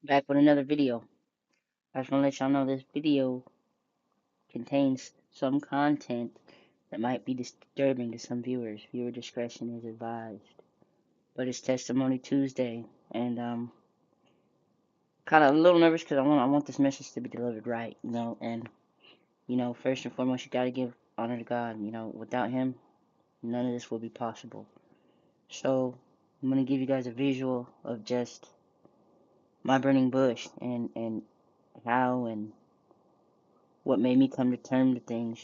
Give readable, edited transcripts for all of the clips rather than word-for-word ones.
Back with another video. I just want to let y'all know this video contains some content that might be disturbing to some viewers. Viewer discretion is advised. But it's Testimony Tuesday, and kind of a little nervous because I want this message to be delivered right, And first and foremost, you got to give honor to God. Without Him, none of this will be possible. So I'm gonna give you guys a visual of just my burning bush and how and what made me come to terms to things,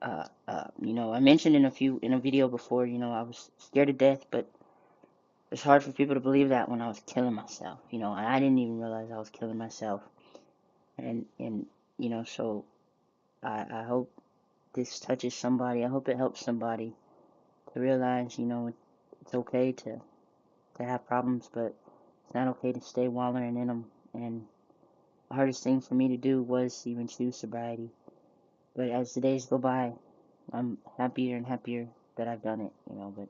I mentioned in a video before, I was scared to death, but it's hard for people to believe that when I was killing myself, and I didn't even realize I was killing myself. And so I hope this touches somebody. I hope it helps somebody to realize, it's okay to have problems, but it's not okay to stay wallowing in them. And the hardest thing for me to do was even choose sobriety. But as the days go by, I'm happier and happier that I've done it, But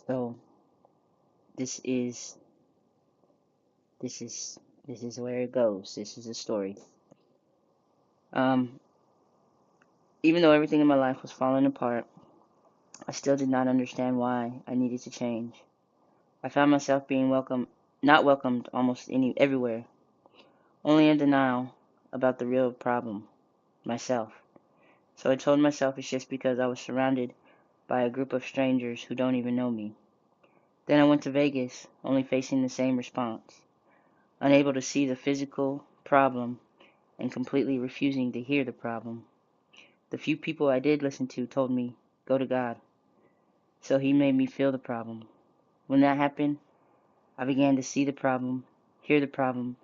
so this is this is this is where it goes. This is the story. Um, Even though everything in my life was falling apart, I still did not understand why I needed to change. I found myself being not welcomed almost everywhere, only in denial about the real problem, myself. So I told myself it's just because I was surrounded by a group of strangers who don't even know me. Then I went to Vegas, only facing the same response, unable to see the physical problem and completely refusing to hear the problem. The few people I did listen to told me, go to God. So He made me feel the problem. When that happened, I began to see the problem, hear the problem,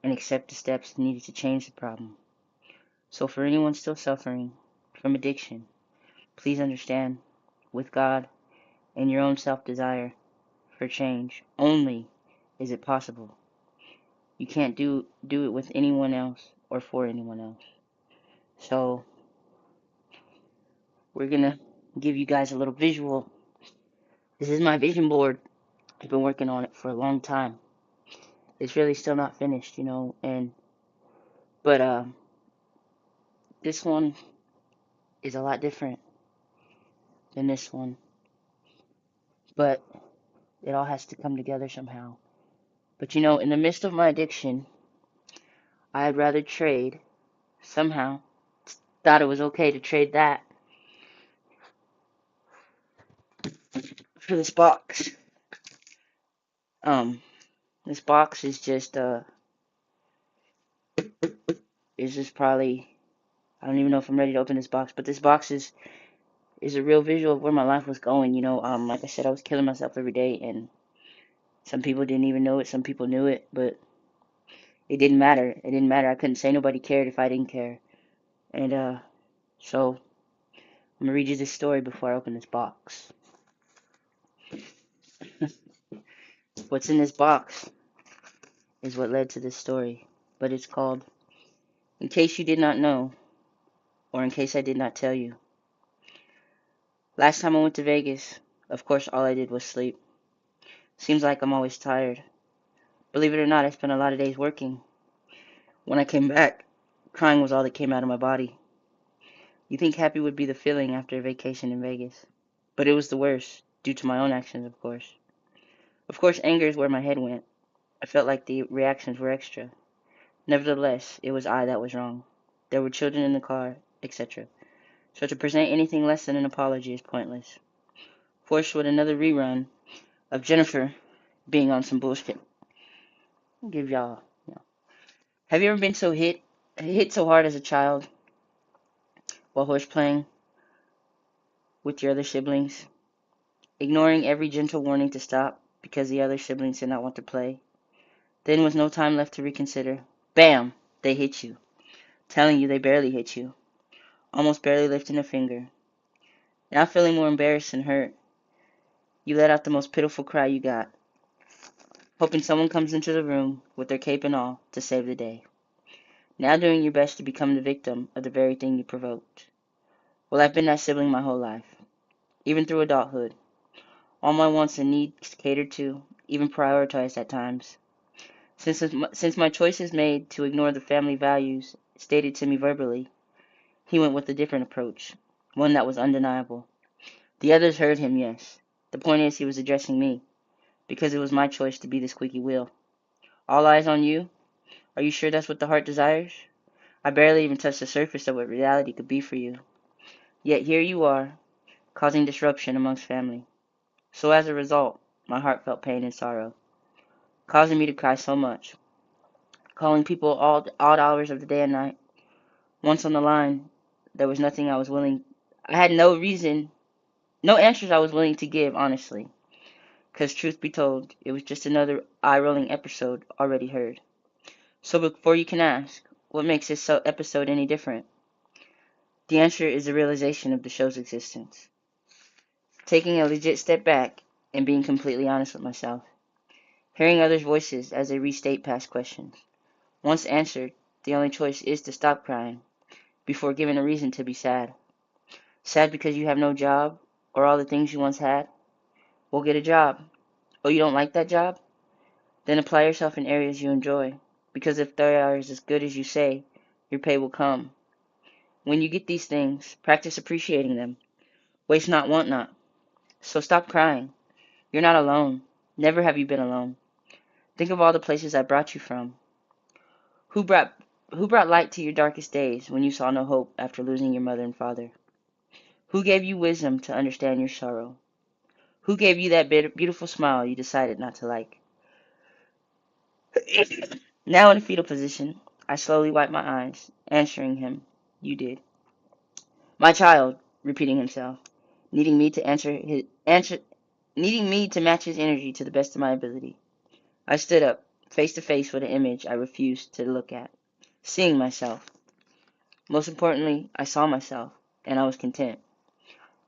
and accept the steps needed to change the problem. So for anyone still suffering from addiction, please understand, with God and your own self-desire for change, only is it possible. You can't do it with anyone else or for anyone else. So we're gonna give you guys a little visual. This is my vision board. I've been working on it for a long time. It's really still not finished, and but this one is a lot different than this one. But it all has to come together somehow. But in the midst of my addiction, I'd rather trade somehow. Thought it was okay to trade that for this box. Um, this box is just probably, I don't even know if I'm ready to open this box, but this box is a real visual of where my life was going. Like I said, I was killing myself every day, and some people didn't even know it. Some people knew it, but it didn't matter. It didn't matter. I couldn't say nobody cared if I didn't care. And so I'm gonna read you this story before I open this box. What's in this box is what led to this story, but it's called In Case You Did Not Know, or In Case I Did Not Tell You. Last time I went to Vegas, of course all I did was sleep. Seems like I'm always tired. Believe it or not, I spent a lot of days working. When I came back, crying was all that came out of my body. You think happy would be the feeling after a vacation in Vegas, but it was the worst, due to my own actions, of course. Of course, anger is where my head went. I felt like the reactions were extra. Nevertheless, it was I that was wrong. There were children in the car, etc. So to present anything less than an apology is pointless. Forced with another rerun of Jennifer being on some bullshit. I'll give y'all. Have you ever been hit so hard as a child while horse playing with your other siblings, ignoring every gentle warning to stop because the other siblings did not want to play? Then with no time left to reconsider, bam, they hit you, telling you they barely hit you, almost barely lifting a finger. Now feeling more embarrassed and hurt, you let out the most pitiful cry you got, hoping someone comes into the room with their cape and all to save the day. Now doing your best to become the victim of the very thing you provoked. Well, I've been that sibling my whole life, even through adulthood. All my wants and needs catered to, even prioritized at times. Since my choices made to ignore the family values stated to me verbally, he went with a different approach, one that was undeniable. The others heard him, yes. The point is, he was addressing me, because it was my choice to be the squeaky wheel. All eyes on you? Are you sure that's what the heart desires? I barely even touched the surface of what reality could be for you. Yet here you are, causing disruption amongst family. So as a result, my heart felt pain and sorrow, causing me to cry so much, calling people all odd hours of the day and night. Once on the line, there was nothing I was willing. I had no reason, no answers I was willing to give, honestly. Because truth be told, it was just another eye-rolling episode already heard. So before you can ask, what makes this episode any different? The answer is the realization of the show's existence. Taking a legit step back and being completely honest with myself. Hearing others' voices as they restate past questions. Once answered, the only choice is to stop crying before given a reason to be sad. Sad because you have no job or all the things you once had? Well, get a job. Oh, you don't like that job? Then apply yourself in areas you enjoy. Because if they are as good as you say, your pay will come. When you get these things, practice appreciating them. Waste not, want not. So stop crying. You're not alone. Never have you been alone. Think of all the places I brought you from. Who brought who brought light to your darkest days when you saw no hope after losing your mother and father? Who gave you wisdom to understand your sorrow? Who gave you that beautiful smile you decided not to like? Now in a fetal position, I slowly wipe my eyes, answering him. You did. My child, repeating himself, needing me to needing me to match his energy to the best of my ability. I stood up, face to face with an image I refused to look at, seeing myself. Most importantly, I saw myself, and I was content,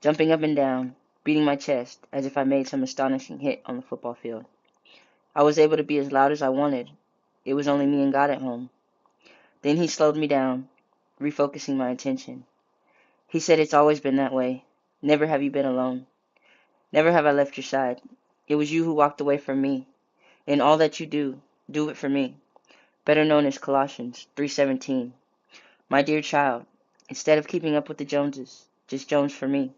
jumping up and down, beating my chest as if I made some astonishing hit on the football field. I was able to be as loud as I wanted. It was only me and God at home. Then he slowed me down, refocusing my attention. He said it's always been that way. Never have you been alone. Never have I left your side. It was you who walked away from me. In all that you do it for me. Better known as Colossians 3:17. My dear child, instead of keeping up with the Joneses, just Jones for me.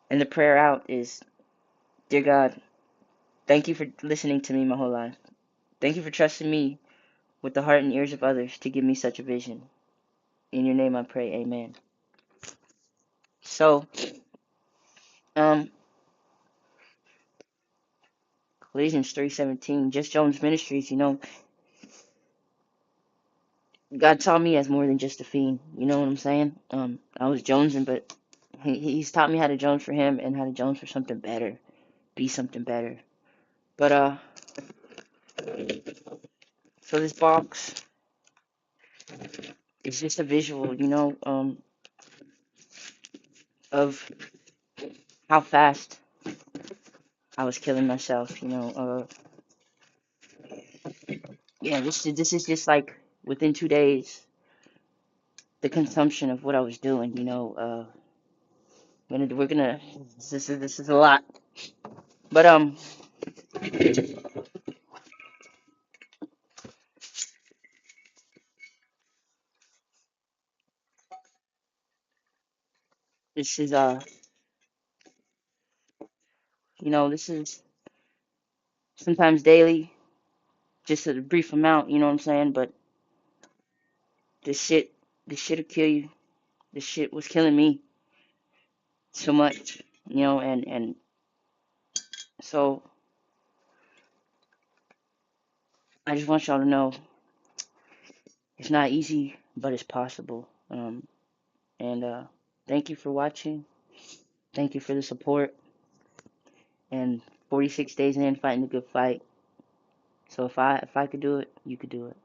And the prayer out is, Dear God, thank you for listening to me my whole life. Thank you for trusting me with the heart and ears of others to give me such a vision. In your name I pray, amen. So, um, Ephesians 3:17, Just Jones Ministries, God saw me as more than just a fiend. You know what I'm saying? I was jonesing, but he's taught me how to jones for him and how to jones for something better, be something better. But so this box is just a visual, of how fast I was killing myself. Yeah, this is just like within 2 days, the consumption of what I was doing. We're gonna this is a lot, but this is this is sometimes daily, just a brief amount. You know what I'm saying? But this shit, this shit'll kill you. This shit was killing me so much, and so I just want y'all to know it's not easy, but it's possible. And thank you for watching. Thank you for the support. And 46 days in, fighting a good fight. So if I could do it, you could do it.